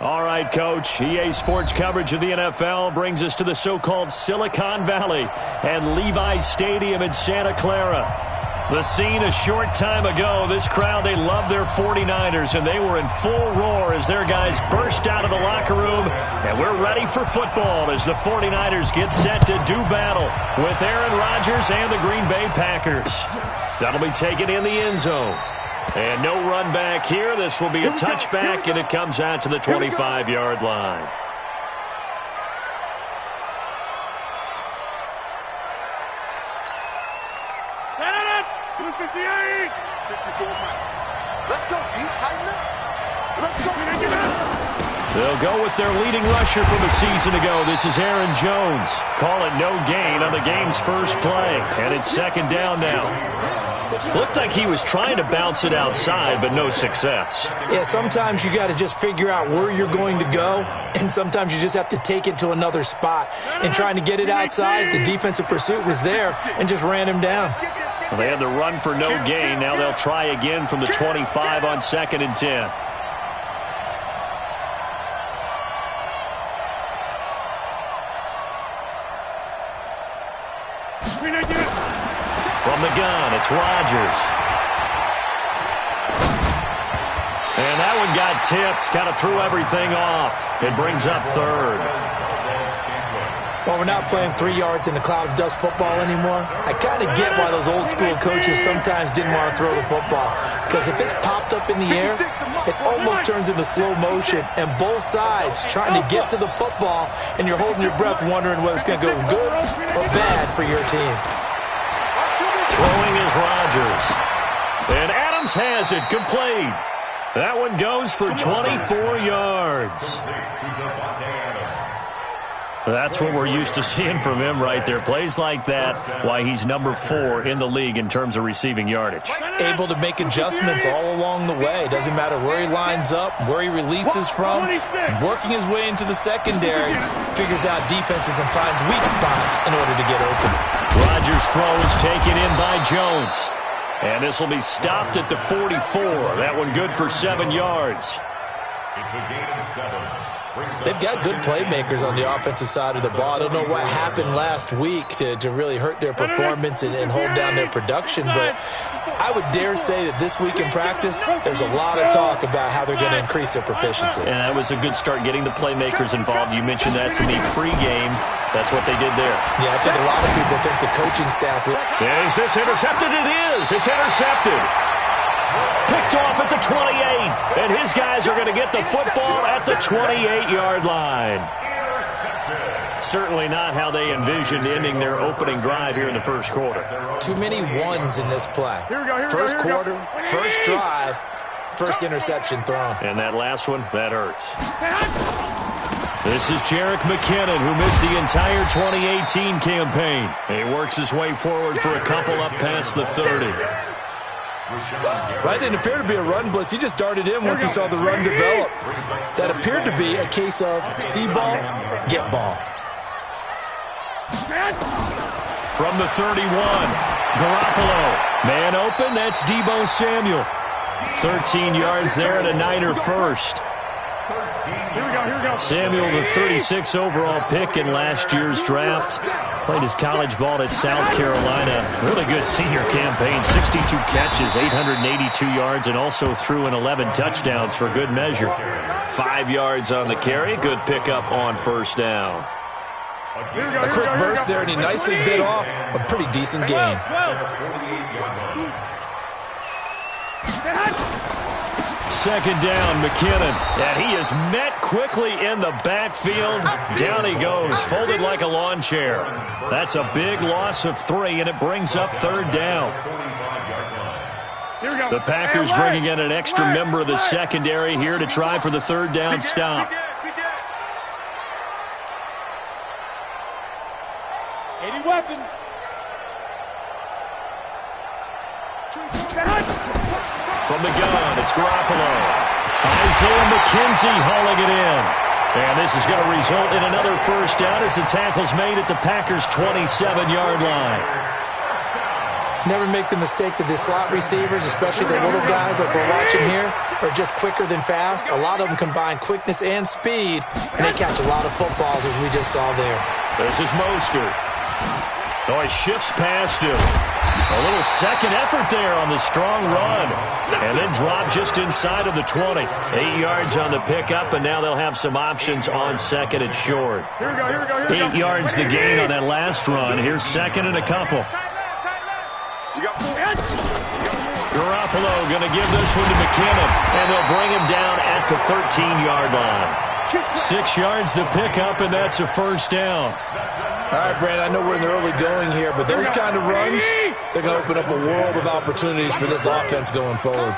All right, Coach. EA Sports coverage of the NFL brings us to the so-called Silicon Valley and Levi Stadium in Santa Clara. The scene a short time ago. This crowd, they love their 49ers, and they were in full roar as their guys burst out of the locker room. And we're ready for football as the 49ers get set to do battle with Aaron Rodgers and the Green Bay Packers. That'll be taken in the end zone. And no run back here. This will be a touchback, and it comes out to the 25-yard line. Let's go, D. Tighten up. Let's go. They'll go with their leading rusher from a season ago. This is Aaron Jones. Call it no gain on the game's first play. And it's second down now. Looked like he was trying to bounce it outside, but no success. Yeah, sometimes you got to just figure out where you're going to go, and sometimes you just have to take it to another spot. And trying to get it outside, the defensive pursuit was there and just ran him down. Well, they had the run for no gain. Now they'll try again from the 25 on 2nd and 10. From the gun, it's Rodgers. And that one got tipped, kind of threw everything off. It brings up third. Well, we're not playing 3 yards in a cloud of dust football anymore. I kind of get why those old school coaches sometimes didn't want to throw the football. Because if it's popped up in the air, it almost turns into slow motion. And both sides trying to get to the football, and you're holding your breath wondering whether it's going to go good or bad for your team. Throwing is Rodgers. And Adams has it, complete. That one goes for 24 yards. That's what we're used to seeing from him right there. Plays like that, why he's number 4 in the league in terms of receiving yardage. Able to make adjustments all along the way. Doesn't matter where he lines up, where he releases from. Working his way into the secondary, figures out defenses and finds weak spots in order to get open. Rodgers' throw is taken in by Jones. And this will be stopped at the 44. That one good for 7 yards. It's a gain of 7. They've got good playmakers on the offensive side of the ball. I don't know what happened last week to really hurt their performance and hold down their production, but I would dare say that this week in practice, there's a lot of talk about how they're going to increase their proficiency. And that was a good start getting the playmakers involved. You mentioned that to me pregame. That's what they did there. Yeah, I think a lot of people think the coaching staff... Is this intercepted? It is. It's intercepted. Picked off at the 28, and his guys are going to get the football at the 28-yard line. Certainly not how they envisioned ending their opening drive here in the first quarter. Too many ones in this play. First quarter, first drive, first interception thrown. And that last one, that hurts. This is Jerick McKinnon, who missed the entire 2018 campaign. He works his way forward for a couple up past the 30. That didn't appear to be a run blitz. He just darted in once he saw the run develop. That appeared to be a case of see ball, get ball. From the 31, Garoppolo. Man open, that's Deebo Samuel. 13 yards there and a Niner first. Samuel, the 36 overall pick in last year's draft. Played his college ball at South Carolina. Really good senior campaign. 62 catches, 882 yards, and also threw in 11 touchdowns for good measure. 5 yards on the carry. Good pickup on first down. A quick burst there, and he nicely bit off a pretty decent gain. Second down, McKinnon. And he is met quickly in the backfield. Down he goes, folded like a lawn chair. That's a big loss of 3, and it brings up third down. The Packers bringing in an extra member of the secondary here to try for the third down stop. From the gun, it's Garoppolo. Isaiah McKenzie hauling it in. And this is going to result in another first down as the tackle's made at the Packers' 27-yard line. Never make the mistake that the slot receivers, especially the little guys like we're watching here, are just quicker than fast. A lot of them combine quickness and speed, and they catch a lot of footballs, as we just saw there. This is Mostert. Oh, he shifts past him. A little second effort there on the strong run. And then drop just inside of the 20. 8 yards on the pickup, and now they'll have some options on second and short. 8 yards the gain on that last run. Here's second and a couple. Garoppolo going to give this one to McKinnon, and they'll bring him down at the 13-yard line. 6 yards the pickup, and that's a first down. All right, Brandon, I know we're in the early going here, but those kind of runs, they're going to open up a world of opportunities for this offense going forward.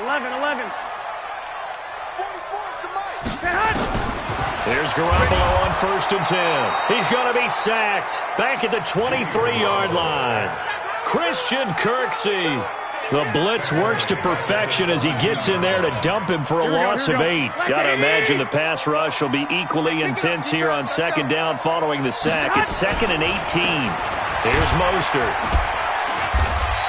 11. Here's Garoppolo on 1st and 10. He's going to be sacked back at the 23-yard line. Christian Kirksey. The blitz works to perfection as he gets in there to dump him for a loss of 8. Got to imagine the pass rush will be equally intense here on second down following the sack. It's 2nd and 18. Here's Mostert.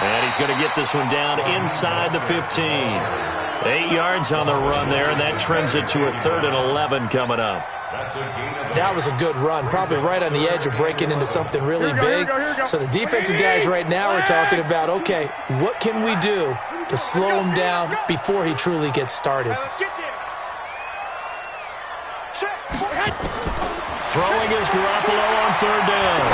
And he's going to get this one down inside the 15. 8 yards on the run there, and that trims it to a 3rd and 11 coming up. That was a good run, probably right on the edge of breaking into something really big. So the defensive guys right now are talking about, okay, what can we do to slow him down before he truly gets started? Throwing is Garoppolo on 3rd down.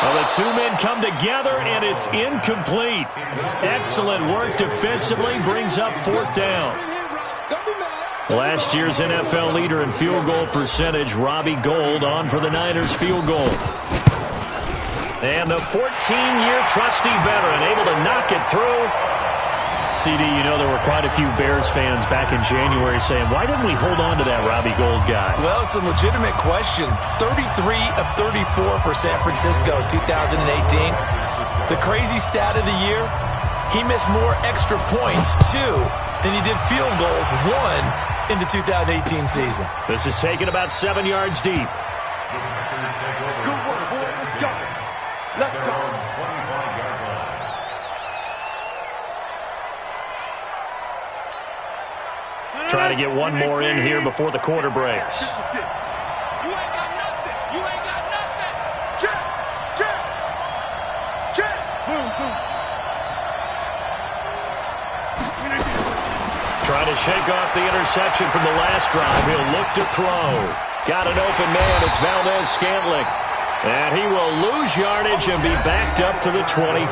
Well, the two men come together, and it's incomplete. Excellent work defensively, brings up 4th down. Last year's NFL leader in field goal percentage, Robbie Gould, on for the Niners field goal. And the 14-year trusty veteran able to knock it through. CD, you know there were quite a few Bears fans back in January saying, why didn't we hold on to that Robbie Gould guy? Well, it's a legitimate question. 33 of 34 for San Francisco 2018. The crazy stat of the year, he missed more extra points, 2, than he did field goals, 1, in the 2018 season. This is taken about 7 yards deep. Good work, boy. Let's go. Let's go. Trying to get one more in here before the quarter breaks. You ain't got nothing. You ain't got nothing. Check. Boom, boom. Trying to shake off the interception from the last drive. He'll look to throw. Got an open man. It's Valdez-Scantling. And he will lose yardage and be backed up to the 24.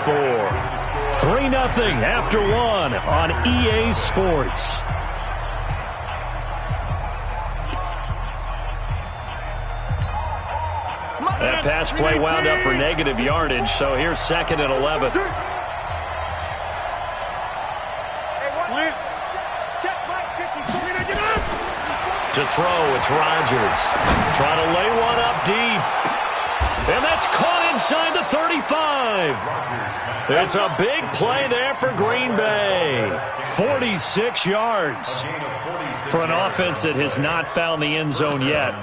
3-0 after 1 on EA Sports. That pass play wound up for negative yardage, so here's 2nd and 11. To throw, it's Rodgers. Trying to lay one up deep. And that's caught inside the 35. It's a big play there for Green Bay. 46 yards. For an offense that has not found the end zone yet,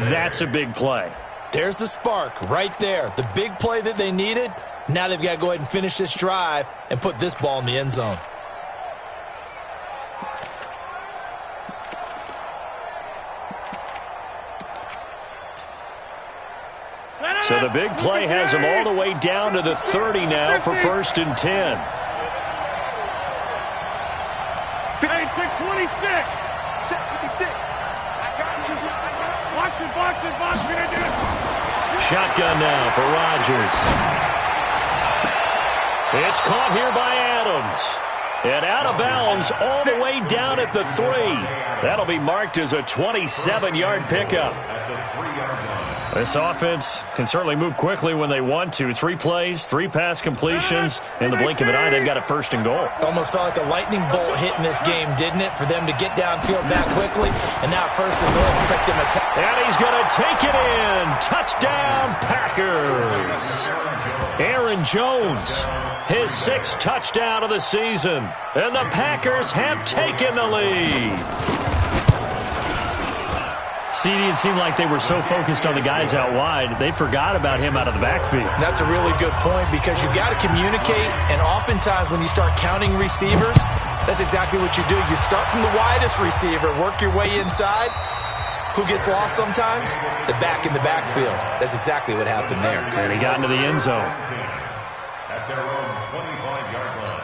that's a big play. There's the spark right there. The big play that they needed. Now they've got to go ahead and finish this drive and put this ball in the end zone. So the big play has them all the way down to the 30 now for 1st and 10. Hey, 626. 56. I got you. Box it. Shotgun now for Rodgers. It's caught here by Adams. And out of bounds all the way down at the 3. That'll be marked as a 27-yard pickup. This offense can certainly move quickly when they want to. 3 plays, 3 pass completions. In the blink of an eye, they've got a 1st and goal. Almost felt like a lightning bolt hit in this game, didn't it? For them to get downfield that quickly. And now 1st and goal, expect them to and he's going to take it in. Touchdown, Packers. Aaron Jones, his 6th touchdown of the season. And the Packers have taken the lead. CD, it seemed like they were so focused on the guys out wide, they forgot about him out of the backfield. That's a really good point because you've got to communicate, and oftentimes when you start counting receivers, that's exactly what you do. You start from the widest receiver, work your way inside. Who gets lost sometimes? The back in the backfield. That's exactly what happened there. And he got into the end zone. At their own 25-yard line.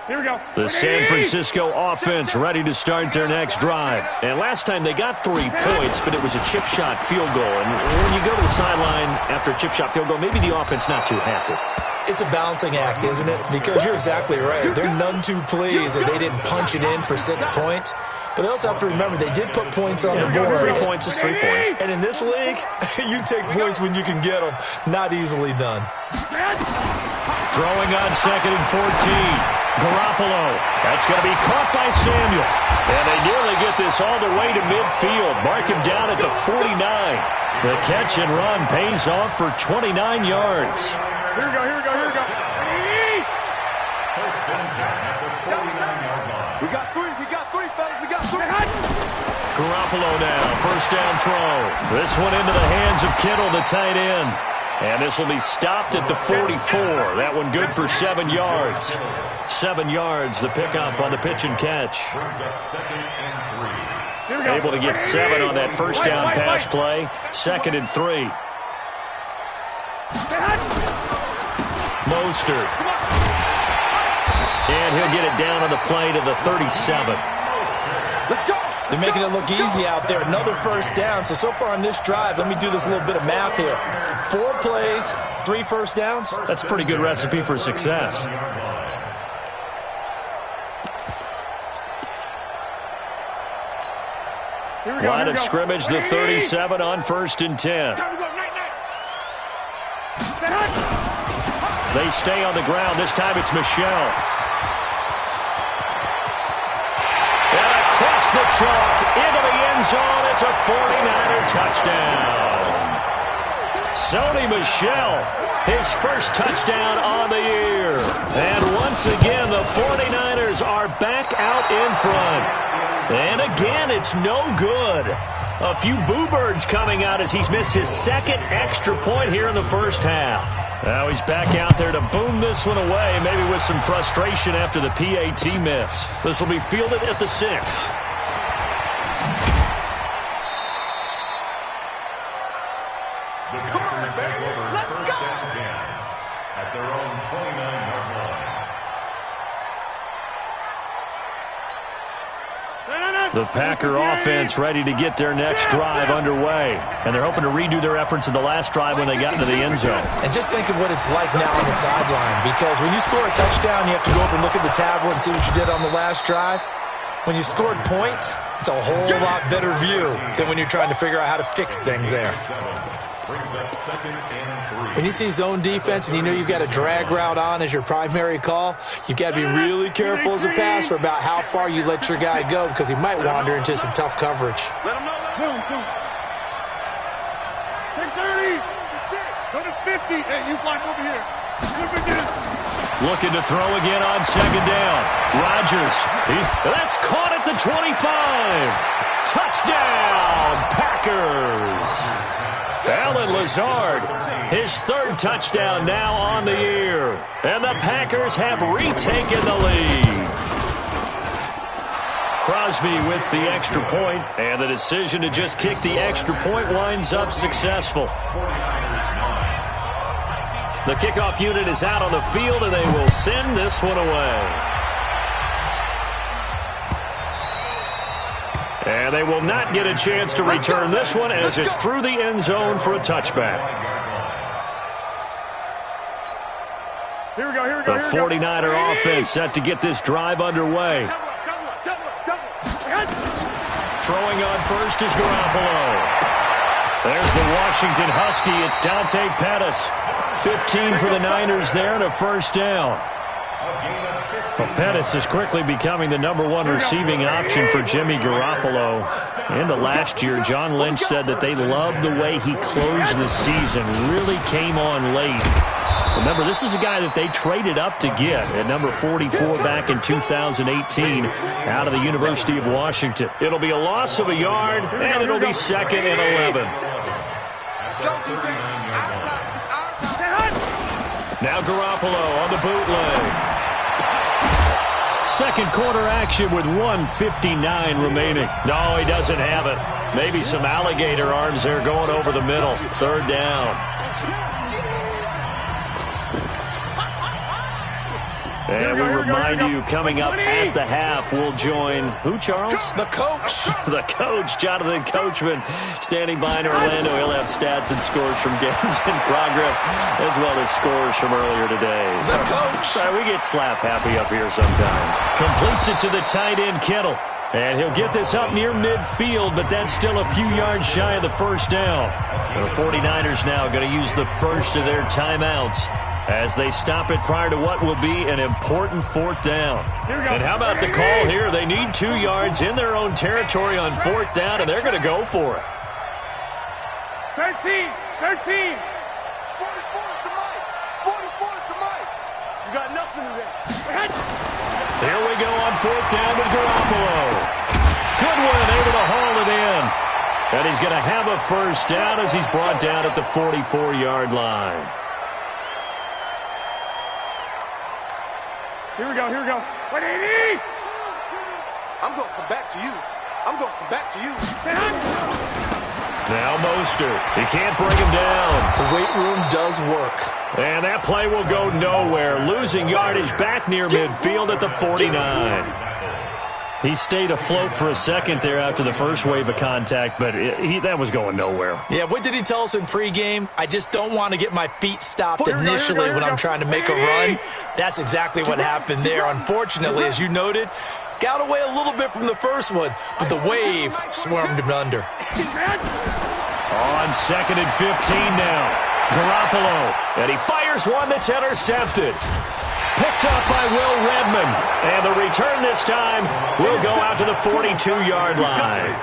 Here we go. The San Francisco offense ready to start their next drive. And last time they got 3 points, but it was a chip shot field goal. And when you go to the sideline after a chip shot field goal, maybe the offense not too happy. It's a balancing act, isn't it? Because you're exactly right. They're none too pleased that they didn't punch it in for 6 points. But they also have to remember they did put points on the board. 3 points is 3 points. And in this league, you take points when you can get them. Not easily done. Throwing on 2nd and 14. Garoppolo. That's going to be caught by Samuel. And they nearly get this all the way to midfield. Mark him down at the 49. The catch and run pays off for 29 yards. Here we go, here we go, here we go. First down at the 49-yard line. We got three, fellas. We got three. Garoppolo now, first down throw. This one into the hands of Kittle, the tight end. And this will be stopped at the 44. That one good for 7 yards. 7 yards, the pickup on the pitch and catch. Brings up 2nd and 3. Able to get 7 on that first down pass play. 2nd and 3. Mostert. And he'll get it down on the play to the 37. They're making it look easy out there. Another first down. So far on this drive, let me do this little bit of math here. 4 plays, 3 first downs. That's a pretty good recipe for success. Line of scrimmage, the 37 on 1st and 10. They stay on the ground. This time it's Michel. And across the chalk into the end zone. It's a 49er touchdown. Sony Michel, his first touchdown on the year. And once again, the 49ers are back out in front. And again, it's no good. A few boo birds coming out as he's missed his 2nd extra point here in the first half. Now he's back out there to boom this one away, maybe with some frustration after the PAT miss. This will be fielded at the 6. The Packers take over first and 10 at their own 29-yard line. The Packer offense ready to get their next drive underway. And they're hoping to redo their efforts in the last drive when they got into the end zone. And just think of what it's like now on the sideline. Because when you score a touchdown, you have to go over and look at the tablet and see what you did on the last drive. When you scored points, it's a whole lot better view than when you're trying to figure out how to fix things there. Brings up 2nd and 3. When you see zone defense and you know you've got a drag route on as your primary call, you've got to be really careful as a passer about how far you let your guy go because he might wander into some tough coverage. Let him know. Take 30. Go to 50. Hey, you climb over here. Looking to throw again on 2nd down. Rodgers. That's caught at the 25. Touchdown, Packers. Allen Lazard, his 3rd touchdown now on the year. And the Packers have retaken the lead. Crosby with the extra point, and the decision to just kick the extra point winds up successful. The kickoff unit is out on the field, and they will send this one away. And they will not get a chance to return this one as it's through the end zone for a touchback. Here we go, here we go. The 49er offense set to get this drive underway. Throwing on first is Garoppolo. There's the Washington Husky. It's Dante Pettis. 15 for the Niners there and a first down. Well, Pettis is quickly becoming the #1 receiving option for Jimmy Garoppolo. Into last year, John Lynch said that they loved the way he closed the season. Really came on late. Remember, this is a guy that they traded up to get at number 44 back in 2018 out of the University of Washington. It'll be a loss of a yard, and it'll be 2nd and 11. Now Garoppolo on the bootleg. Second quarter action with 1:59 remaining. No, he doesn't have it. Maybe some alligator arms there going over the middle. 3rd down. And we remind you, coming up at the half, we'll join, who, Charles? The coach. The coach, Jonathan Coachman, standing by in Orlando. He'll have stats and scores from games in progress, as well as scores from earlier today. The coach. Sorry, we get slap happy up here sometimes. Completes it to the tight end, Kittle. And he'll get this up near midfield, but that's still a few yards shy of the 1st down. The 49ers now going to use the first of their timeouts as they stop it prior to what will be an important 4th down. And how about the call here? They need 2 yards in their own territory on 4th down, and they're going to go for it. 13. 44 to Mike. 44 to Mike. You got nothing today. Here we go on 4th down with Garoppolo. Goodwin able to haul it in. And he's going to have a 1st down as he's brought down at the 44-yard line. Here we go. 180. I'm going to come back to you. Now Mostert. He can't bring him down. The weight room does work. And that play will go nowhere. Losing yardage back near midfield at the 49. He stayed afloat for a second there after the first wave of contact, but that was going nowhere. Yeah, what did he tell us in pregame? I just don't want to get my feet stopped initially when I'm trying to make a run. That's exactly what happened there. Unfortunately, as you noted, got away a little bit from the first one, but the wave swarmed him under. On 2nd and 15 now. Garoppolo, and he fires one that's intercepted. Picked up by Will Redmond. And the return this time will go out to the 42-yard line.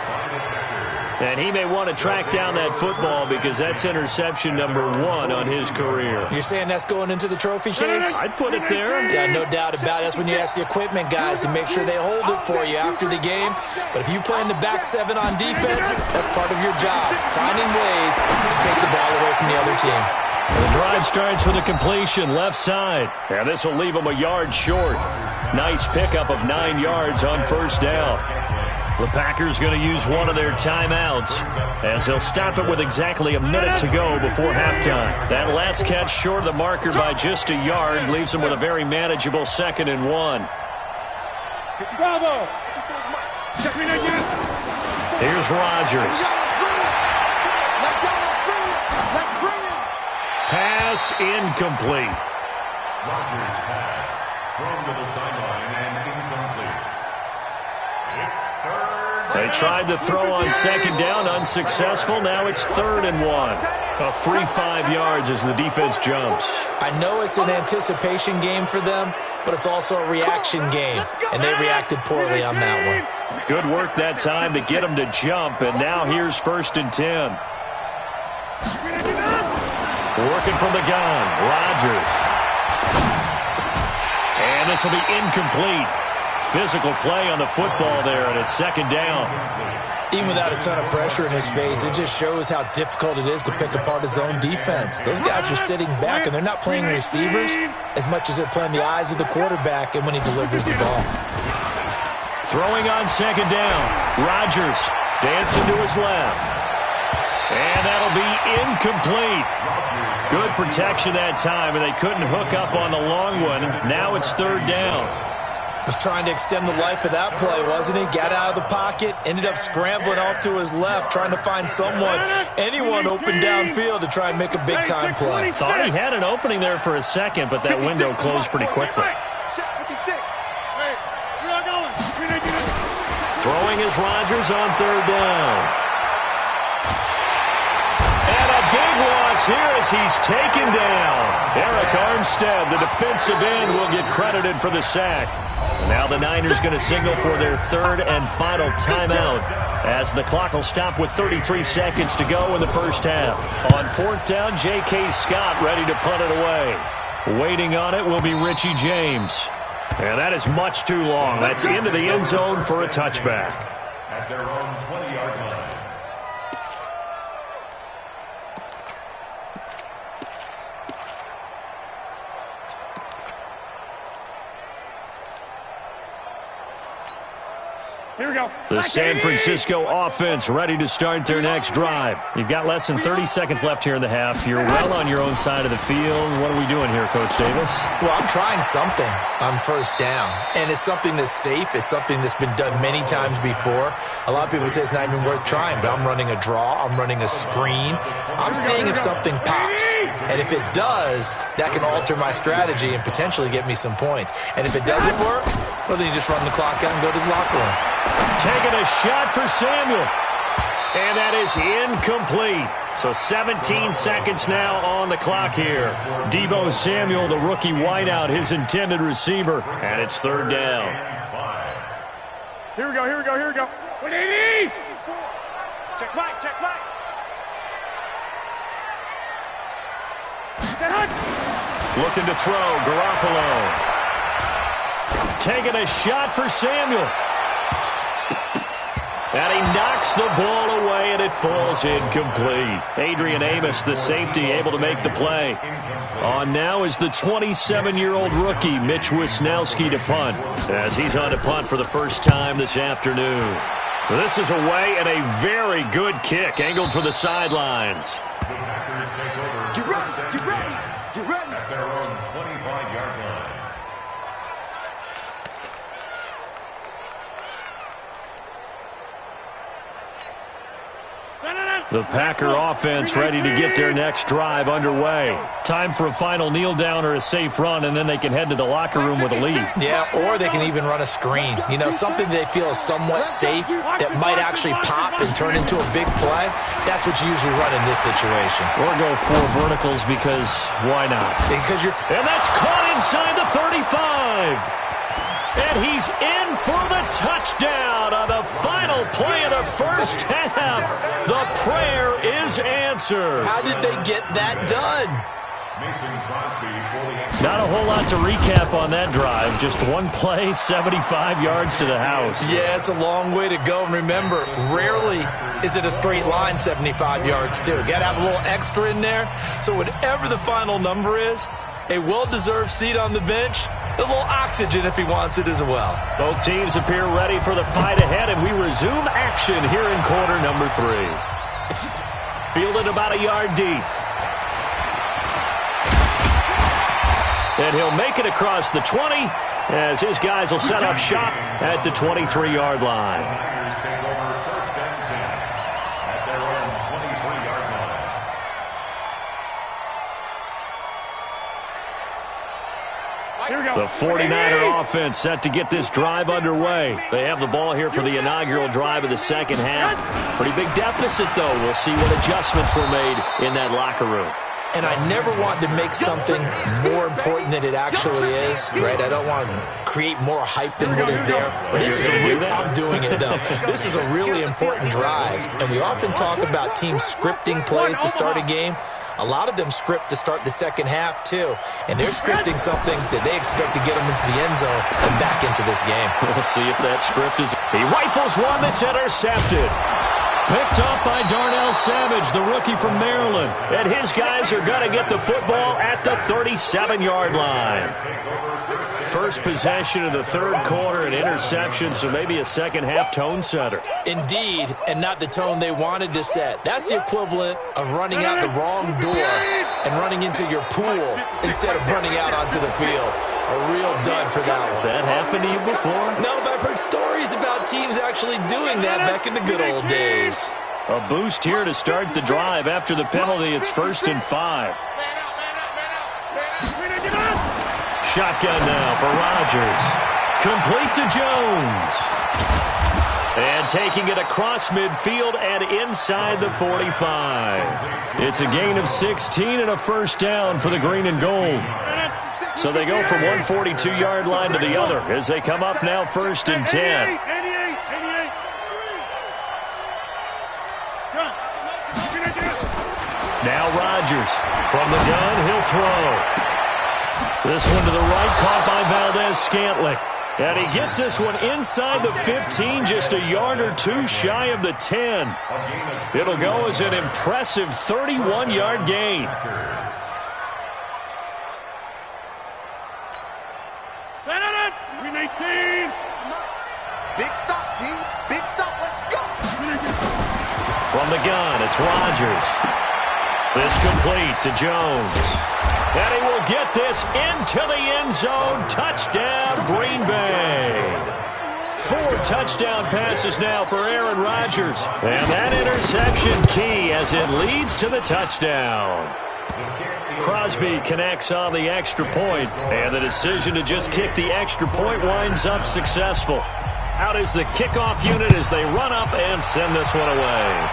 And he may want to track down that football because that's interception number 1 on his career. You're saying that's going into the trophy case? I'd put it there. Yeah, no doubt about it. That's when you ask the equipment guys to make sure they hold it for you after the game. But if you play in the back 7 on defense, that's part of your job, finding ways to take the ball away from the other team. The drive starts with a completion left side. And this will leave him a yard short. Nice pickup of 9 yards on 1st down. The Packers going to use one of their timeouts as they'll stop it with exactly a minute to go before halftime. That last catch short of the marker by just a yard leaves them with a very manageable 2nd and 1. Bravo. Here's Rodgers. Pass incomplete. Rodgers pass thrown to the sideline and incomplete. It's 3rd. They tried to throw on 2nd down, unsuccessful. Now it's 3rd and 1. A free 5 yards as the defense jumps. I know it's an anticipation game for them, but it's also a reaction game, and they reacted poorly on that one. Good work that time to get them to jump, and now here's 1st and 10. Working from the gun, Rodgers. And this will be incomplete. Physical play on the football there, and it's 2nd down. Even without a ton of pressure in his face, it just shows how difficult it is to pick apart his own defense. Those guys are sitting back, and they're not playing receivers as much as they're playing the eyes of the quarterback and when he delivers the ball. Throwing on 2nd down. Rodgers dancing to his left. And that'll be incomplete. Good protection that time, and they couldn't hook up on the long one. Now it's 3rd down. Was trying to extend the life of that play, wasn't he? Got out of the pocket, ended up scrambling off to his left, trying to find anyone open downfield to try and make a big-time play. Thought he had an opening there for a second, but that window closed pretty quickly. Throwing is Rodgers on 3rd down. Big loss here as he's taken down. Eric Armstead, the defensive end, will get credited for the sack. Now the Niners going to signal for their 3rd and final timeout as the clock will stop with 33 seconds to go in the 1st half. On 4th down, J.K. Scott ready to punt it away. Waiting on it will be Richie James. And that is much too long. That's into the end zone for a touchback. At their own 20-yard line. Here we go. The San Francisco offense ready to start their next drive. You've got less than 30 seconds left here in the half. You're well on your own side of the field. What are we doing here, Coach Davis? Well, I'm trying something on first down, and it's something that's safe. It's something that's been done many times before. A lot of people say it's not even worth trying, but I'm running a draw. I'm running a screen. I'm seeing if something pops, and if it does, that can alter my strategy and potentially get me some points. And if it doesn't work, well, then you just run the clock out and go to the locker room. Taking a shot for Samuel. And that is incomplete. So 17 seconds now on the clock here. Deebo Samuel, the rookie wideout, his intended receiver. And it's third down. Here we go, here we go, here we go. 180! Check right, check right. Looking to throw, Garoppolo. Taking a shot for Samuel. And he knocks the ball away, and it falls incomplete. Adrian Amos, the safety, able to make the play. On now is the 27-year-old rookie, Mitch Wisnowski, to punt, as he's on to punt for the first time this afternoon. This is away, and a very good kick, angled for the sidelines. The Packers take over. Get ready, get ready, get ready. At their own 25-yard line. The Packer offense ready to get their next drive underway. Time for a final kneel down or a safe run, and then they can head to the locker room with a lead. Yeah, or they can even run a screen. You know, something they feel is somewhat safe that might actually pop and turn into a big play. That's what you usually run in this situation. Or go 4 verticals because why not? Because you're... And that's caught inside the 35. And he's in for the touchdown on the final play of the first half. The prayer is answered. How did they get that done? Not a whole lot to recap on that drive. Just one play, 75 yards to the house. Yeah, it's a long way to go. And remember, rarely is it a straight line 75 yards, too. Got to have a little extra in there. So whatever the final number is, a well-deserved seat on the bench, a little oxygen if he wants it as well. Both teams appear ready for the fight ahead, and we resume action here in quarter number 3. Fielded about a yard deep. And he'll make it across the 20 as his guys will set up shop at the 23-yard line. The 49er offense set to get this drive underway. They have the ball here for the inaugural drive of the second half. Pretty big deficit, though. We'll see what adjustments were made in that locker room. And I never want to make something more important than it actually is, right? I don't want to create more hype than what is there. But this is I'm doing it, though. This is a really important drive. And we often talk about teams scripting plays to start a game. A lot of them script to start the second half, too. And they're scripting something that they expect to get them into the end zone and back into this game. We'll see if that script is... He rifles one that's intercepted. Picked up by Darnell Savage, the rookie from Maryland. And his guys are going to get the football at the 37-yard line. First possession of the third quarter, an interception, so maybe a second-half tone setter. Indeed, and not the tone they wanted to set. That's the equivalent of running out the wrong door and running into your pool instead of running out onto the field. A real dud for that one. Has that happened to you before? No, but I've heard stories about teams actually doing that back in the good old days. A boost here to start the drive. After the penalty, it's 1st and 5. Shotgun now for Rodgers. Complete to Jones. And taking it across midfield and inside the 45. It's a gain of 16 and a first down for the green and gold. So they go from one 42-yard line to the other as they come up now 1st and 10. Now Rodgers from the gun, he'll throw. This one to the right, caught by Valdez-Scantling. And he gets this one inside the 15, just a yard or two shy of the 10. It'll go as an impressive 31-yard gain. Big stop, G. Big stop. Let's go. From the gun, it's Rodgers. This complete to Jones. And he will get this into the end zone. Touchdown, Green Bay. 4 touchdown passes now for Aaron Rodgers. And that interception key as it leads to the touchdown. Crosby connects on the extra point, and the decision to just kick the extra point winds up successful. Out is the kickoff unit as they run up and send this one away.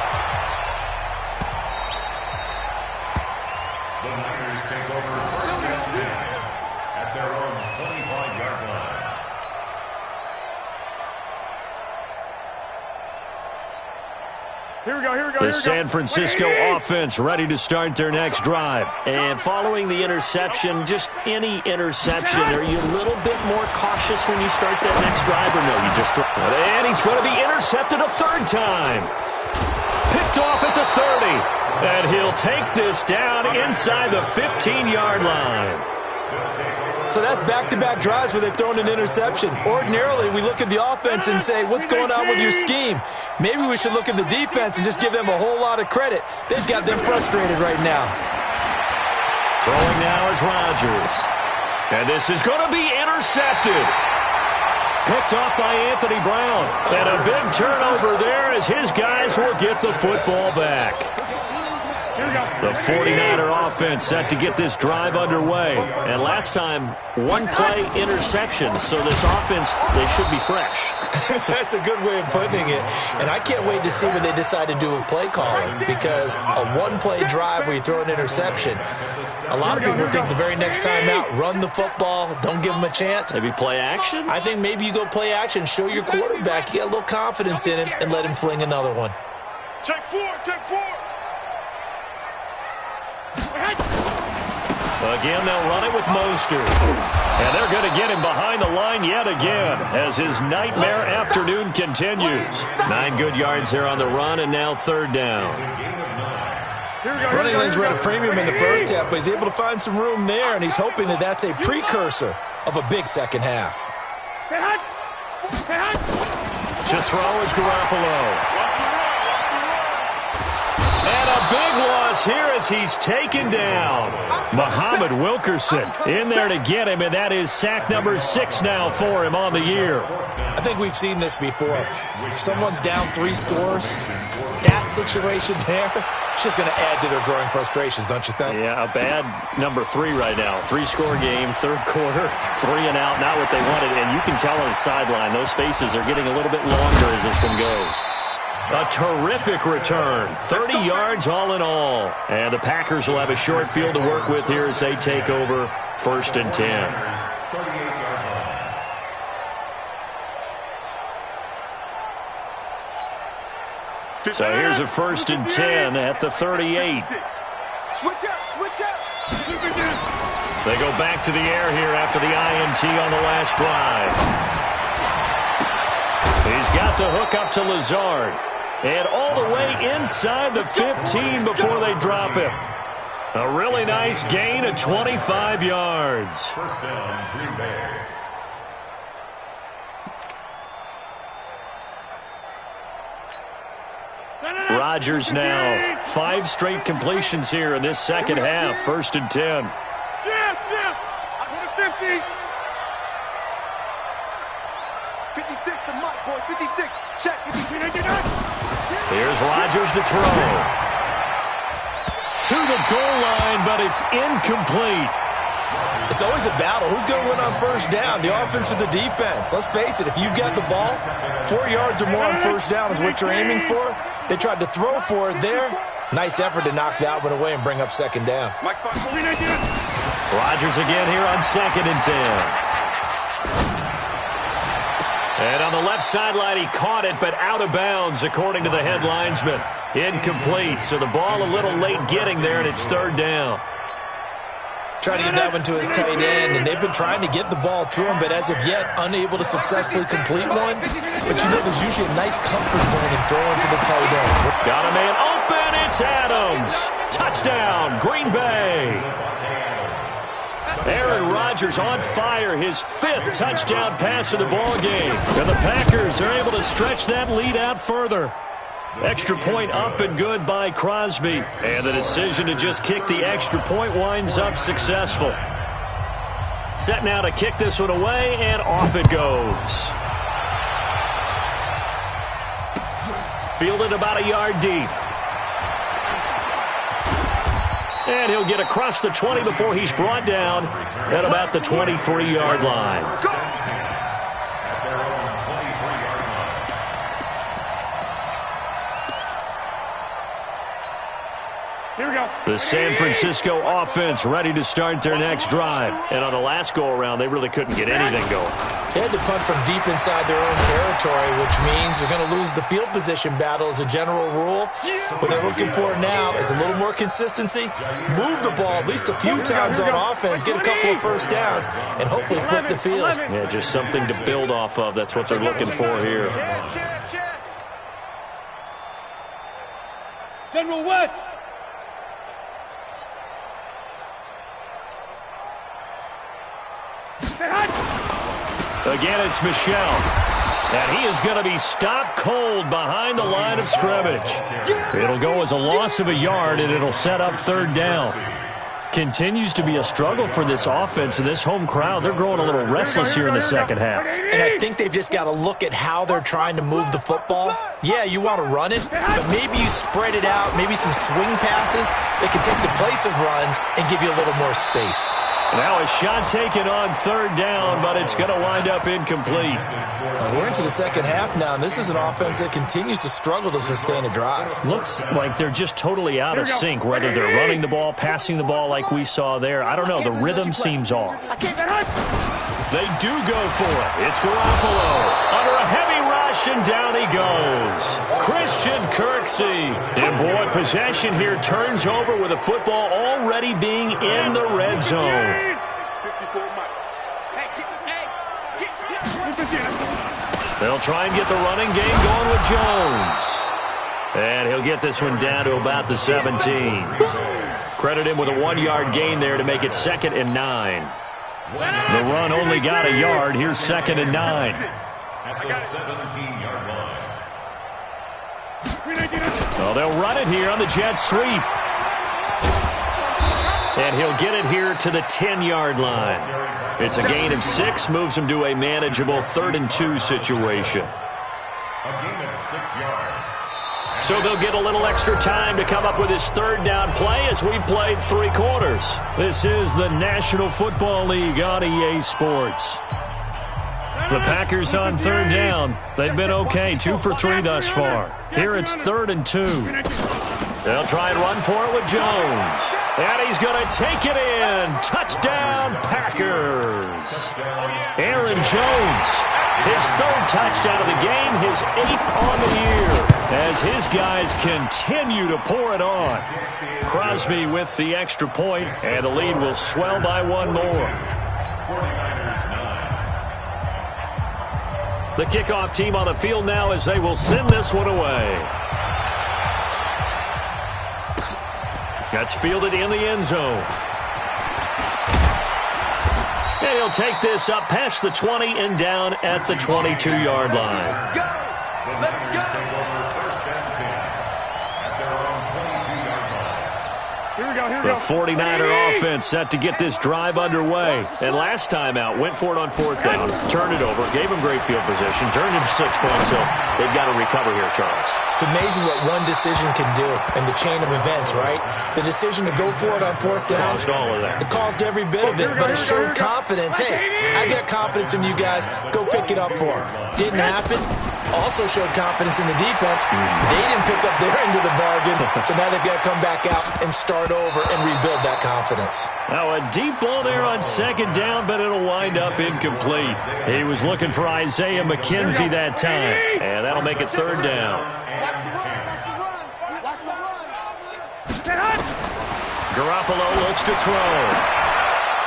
The Niners take over first and 10 at their own 25-yard line. Here we go, here we go, The San Francisco offense ready to start their next drive. And following the interception, just any interception, are you a little bit more cautious when you start that next drive, or no, you just throw it? And he's going to be intercepted a third time. Picked off at the 30. And he'll take this down inside the 15-yard line. So that's back-to-back drives where they've thrown an interception. Ordinarily, we look at the offense and say, what's going on with your scheme? Maybe we should look at the defense and just give them a whole lot of credit. They've got them frustrated right now. Throwing now is Rodgers. And this is going to be intercepted. Picked off by Anthony Brown. And a big turnover there as his guys will get the football back. The 49er offense set to get this drive underway. And last time, one-play interception. So this offense, they should be fresh. That's a good way of putting it. And I can't wait to see what they decide to do with play calling, because a one-play drive where you throw an interception, a lot of people think the very next time out, run the football, don't give them a chance. Maybe play action? I think maybe you go play action, show your quarterback you got a little confidence in him, and let him fling another one. Check 4, check 4. Again, they'll run it with Mostert. And they're going to get him behind the line yet again as his nightmare afternoon continues. 9 good yards there on the run, and now third down. Running lanes were at a premium in the first half, but he's able to find some room there, and he's hoping that that's a precursor of a big second half. To throw is Garoppolo. And a big loss here as he's taken down. Muhammad Wilkerson in there to get him, and that is sack number 6 now for him on the year. I think we've seen this before. Someone's down 3 scores. That situation there, it's just going to add to their growing frustrations, don't you think? Yeah, a bad number 3 right now. 3-score game, third quarter, 3 and out, not what they wanted. And you can tell on the sideline, those faces are getting a little bit longer as this one goes. A terrific return, 30 yards all in all. And the Packers will have a short field to work with here as they take over first and 10. So here's a first and 10 at the 38. Switch up, switch up. They go back to the air here after the INT on the last drive. He's got the hook up to Lazard. And all the way inside the 15 before they drop him. A really nice gain of 25 yards. First down, Green Bay. Rodgers now 5 straight completions here in this second half. First and 10. Yes, yes. I'm on the 50. 56, the mark, boys. 56. Check. 53. Here's Rodgers to throw. To the goal line, but it's incomplete. It's always a battle. Who's going to win on first down, the offense or the defense? Let's face it, if you've got the ball, 4 yards or more on first down is what you're aiming for. They tried to throw for it there. Nice effort to knock that one away and bring up second down. Rodgers again here on second and 10. And on the left sideline, he caught it, but out of bounds, according to the head linesman. Incomplete, so the ball a little late getting there, and it's third down. Trying to get that one to his tight end, and they've been trying to get the ball to him, but as of yet, unable to successfully complete one. But you know, there's usually a nice comfort zone in throwing to the tight end. Got a man open. It's Adams. Touchdown, Green Bay. Aaron Rodgers on fire, his 5th touchdown pass of the ball game. And the Packers are able to stretch that lead out further. Extra point up and good by Crosby. And the decision to just kick the extra point winds up successful. Set now to kick this one away, and off it goes. Fielded about a yard deep. And he'll get across the 20 before he's brought down at about the 23-yard line. Here we go. The San Francisco offense ready to start their next drive. And on the last go-around, they really couldn't get anything going. They had to punt from deep inside their own territory, which means they're going to lose the field position battle as a general rule. What they're looking for now is a little more consistency, move the ball at least a few times on offense, get a couple of first downs, and hopefully flip the field. Yeah, just something to build off of. That's what they're looking for here. General West. Again, it's Michel. And he is going to be stopped cold behind the line of scrimmage. It'll go as a loss of a yard, and it'll set up 3rd down. Continues to be a struggle for this offense and this home crowd. They're growing a little restless here in the second half. And I think they've just got to look at how they're trying to move the football. Yeah, you want to run it, but maybe you spread it out, maybe some swing passes that can take the place of runs and give you a little more space. Now a shot taken on 3rd down, but it's going to wind up incomplete. We're into the second half now, and this is an offense that continues to struggle to sustain a drive. Looks like they're just totally out of sync, whether they're running the ball, passing the ball like we saw there. I don't know. The rhythm seems off. They do go for it. It's Garoppolo under a heavy rush, and down he goes. Christian Kirksey. And boy, possession here turns over with the football already being in the red zone. They'll try and get the running game going with Jones. And he'll get this one down to about the 17. Credit him with a 1-yard gain there to make it 2nd and 9. The run only got a yard. Here's 2nd and 9. At the 17-yard line. Well, they'll run it here on the jet sweep. And he'll get it here to the 10-yard line. It's a gain of 6, moves him to a manageable 3rd and 2 situation. A gain of 6 yards. So they'll get a little extra time to come up with his 3rd down play as we've played 3 quarters. This is the National Football League on EA Sports. The Packers on 3rd down. They've been okay, 2 for 3 thus far. Here it's 3rd and 2. They'll try and run for it with Jones. And he's going to take it in. Touchdown, Packers. Aaron Jones, his 3rd touchdown of the game, his 8th on the year, as his guys continue to pour it on. Crosby with the extra point, and the lead will swell by 1 more. The kickoff team on the field now as they will send this one away. That's fielded in the end zone. And he'll take this up past the 20 and down at the 22-yard line. Let's go. First and 10 at their own 22-yard line. Here we go, here we The go. 49er offense set to get this drive underway. And last time out, went for it on 4th down, turned it over, gave him great field position, turned it to 6 points, so they've got to recover here, Charles. It's amazing what one decision can do in the chain of events, right? The decision to go for it on 4th down. Caused all of that. It caused every bit of it, but it showed confidence. Hey, I got confidence in you guys. Go pick it up for them. Didn't happen. Also showed confidence in the defense. They didn't pick up their end of the bargain, so now they've got to come back out and start over and rebuild that confidence. Now a deep ball there on 2nd down, but it'll wind up incomplete. He was looking for Isaiah McKenzie that time, and that'll make it 3rd down. Garoppolo looks to throw.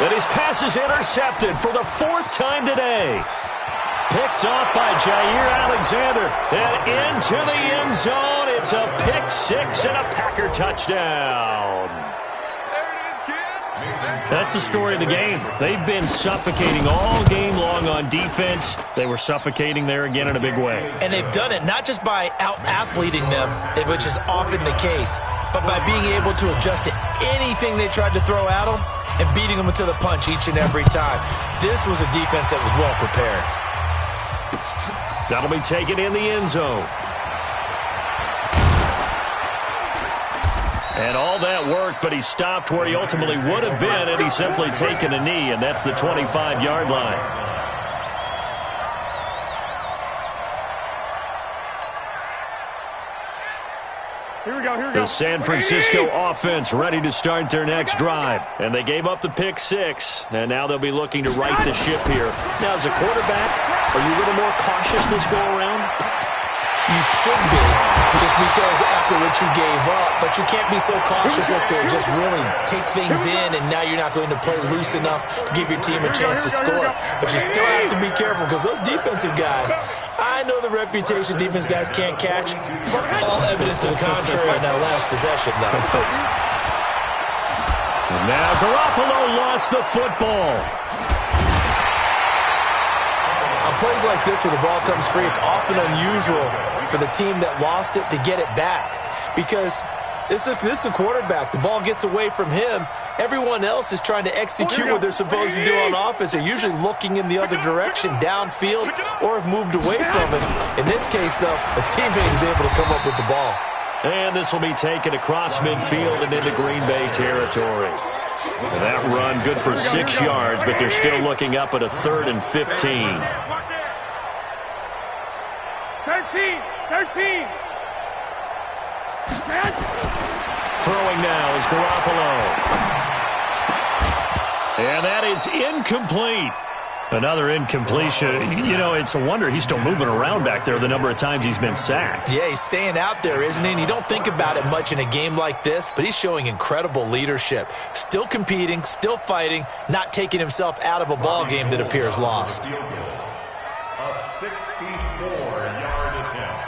And his pass is intercepted for the 4th time today. Picked off by Jair Alexander. And into the end zone. It's a pick 6 and a Packer touchdown. That's the story of the game. They've been suffocating all game long on defense. They were suffocating there again in a big way. And they've done it not just by out-athleting them, which is often the case, but by being able to adjust to anything they tried to throw at them and beating them to the punch each and every time. This was a defense that was well prepared. That'll be taken in the end zone. And all that worked, but he stopped where he ultimately would have been, and he's simply taken a knee, and that's the 25-yard line. Here we go. The San Francisco offense ready to start their next drive. And they gave up the pick 6, and now they'll be looking to right the ship here. Now, as a quarterback, are you a little more cautious this go-around? You should be, just because after what you gave up, but you can't be so cautious as to just really take things in, and now you're not going to play loose enough to give your team a chance to score. But you still have to be careful, because those defensive guys, I know the reputation defense guys can't catch. All evidence to the contrary on that last possession, though. Now Garoppolo lost the football. On plays like this where the ball comes free, it's often unusual for the team that lost it to get it back, because this is the quarterback. The ball gets away from him. Everyone else is trying to execute what they're supposed to do on offense. They're usually looking in the other direction, downfield, or have moved away from it. In this case, though, a teammate is able to come up with the ball. And this will be taken across midfield and into Green Bay territory. And that run good for 6 yards, but they're still looking up at a 3rd and 15. 13. Throwing now is Garoppolo. And that is incomplete. Another incompletion. You know, it's a wonder he's still moving around back there the number of times he's been sacked. Yeah, he's staying out there, isn't he? And you don't think about it much in a game like this, but he's showing incredible leadership. Still competing, still fighting, not taking himself out of a ball game that appears lost. A 64-yard attempt.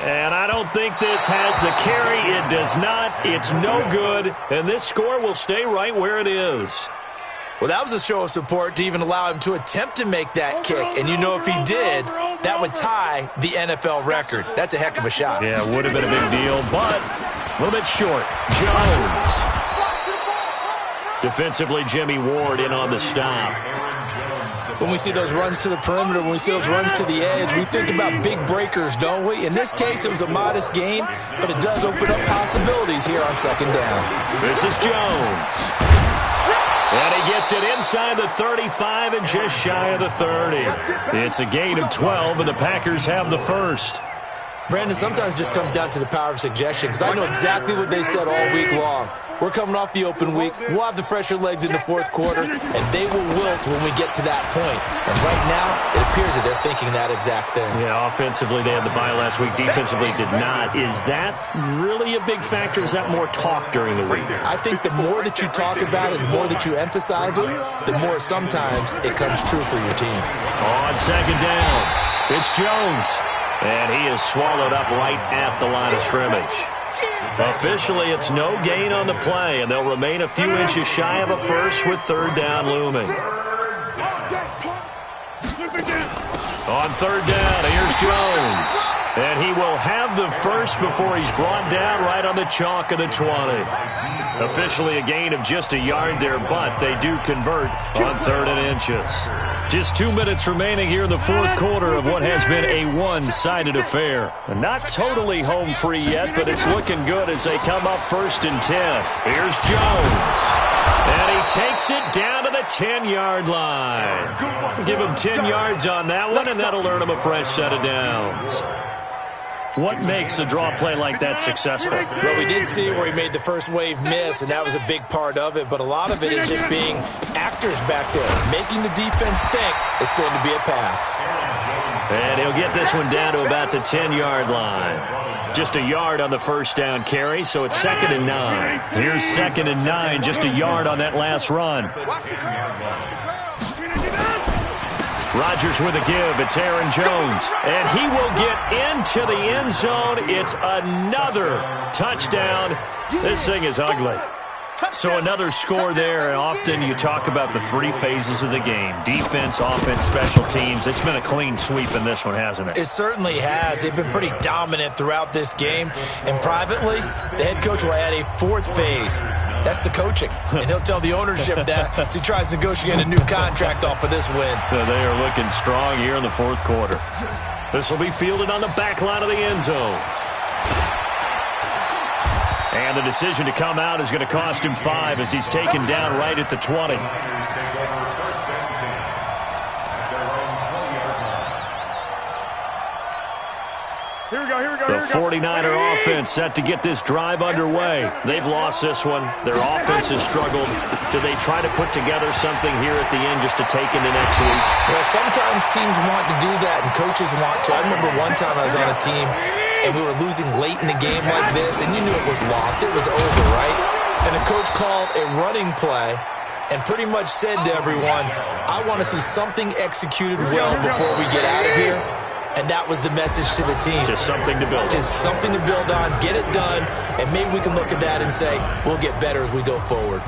And I don't think this has the carry. It does not. It's no good. And this score will stay right where it is. Well, that was a show of support to even allow him to attempt to make that kick. And you know if he did, that would tie the NFL record. That's a heck of a shot. Yeah, it would have been a big deal, but a little bit short. Jones. Defensively, Jimmy Ward in on the stop. When we see those runs to the perimeter, when we see those runs to the edge, we think about big breakers, don't we? In this case, it was a modest gain, but it does open up possibilities here on 2nd down. This is Jones. And he gets it inside the 35 and just shy of the 30. It's a gain of 12, and the Packers have the first. Brandon, sometimes it just comes down to the power of suggestion, because I know exactly what they said all week long. We're coming off the open week. We'll have the fresher legs in the 4th quarter, and they will wilt when we get to that point. And right now, it appears that they're thinking that exact thing. Yeah, offensively, they had the bye last week. Defensively, did not. Is that really a big factor? Is that more talk during the week? I think the more that you talk about it, the more that you emphasize it, the more sometimes it comes true for your team. On 2nd down, it's Jones. And he is swallowed up right at the line of scrimmage. Officially, it's no gain on the play, and they'll remain a few inches shy of a first with 3rd down looming. On 3rd down, here's Jones. And he will have the first before he's brought down right on the chalk of the 20. Officially a gain of just a yard there, but they do convert on 3rd and inches. Just 2 minutes remaining here in the 4th quarter of what has been a one-sided affair. Not totally home free yet, but it's looking good as they come up 1st and 10. Here's Jones. And he takes it down to the 10-yard line. Give him 10 yards on that one, and that'll earn him a fresh set of downs. What makes a draw play like that successful? Well, we did see where he made the first wave miss, and that was a big part of it. But a lot of it is just being actors back there, making the defense think it's going to be a pass. And he'll get this one down to about the 10-yard line. Just a yard on the first down carry, so it's 2nd and 9. Here's 2nd and 9, just a yard on that last run. Rodgers with a give. It's Aaron Jones. And he will get into the end zone. It's another touchdown. This thing is ugly. So another score there. Often you talk about the 3 phases of the game. Defense, offense, special teams. It's been a clean sweep in this one, hasn't it? It certainly has. They've been pretty dominant throughout this game. And privately, the head coach will add a 4th phase. That's the coaching. And he'll tell the ownership that as he tries to negotiate a new contract off of this win. They are looking strong here in the 4th quarter. This will be fielded on the back line of the end zone. And the decision to come out is going to cost him 5 as he's taken down right at the 20. The 49er offense set to get this drive underway. They've lost this one. Their offense has struggled. Do they try to put together something here at the end just to take into next week? Yeah, sometimes teams want to do that and coaches want to. I remember one time I was on a team and we were losing late in a game like this, and you knew it was lost. It was over, right? And the coach called a running play and pretty much said to everyone, I want to see something executed well before we get out of here. And that was the message to the team. Just something to build on. Just something to build on, get it done, and maybe we can look at that and say, we'll get better as we go forward.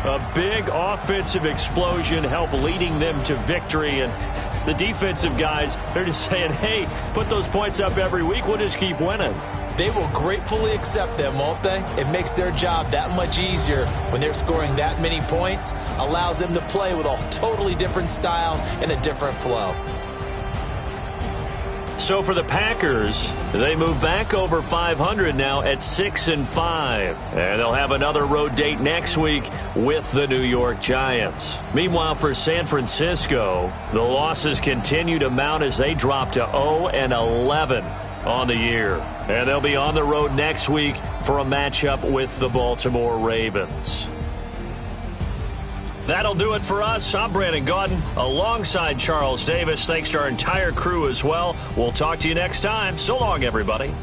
A big offensive explosion helped leading them to victory, and the defensive guys, they're just saying, hey, put those points up every week, we'll just keep winning. They will gratefully accept them, won't they? It makes their job that much easier when they're scoring that many points, allows them to play with a totally different style and a different flow. So for the Packers, they move back over 500 now at 6-5. And they'll have another road date next week with the New York Giants. Meanwhile, for San Francisco, the losses continue to mount as they drop to 0-11 on the year. And they'll be on the road next week for a matchup with the Baltimore Ravens. That'll do it for us. I'm Brandon Gaudin alongside Charles Davis. Thanks to our entire crew as well. We'll talk to you next time. So long, everybody.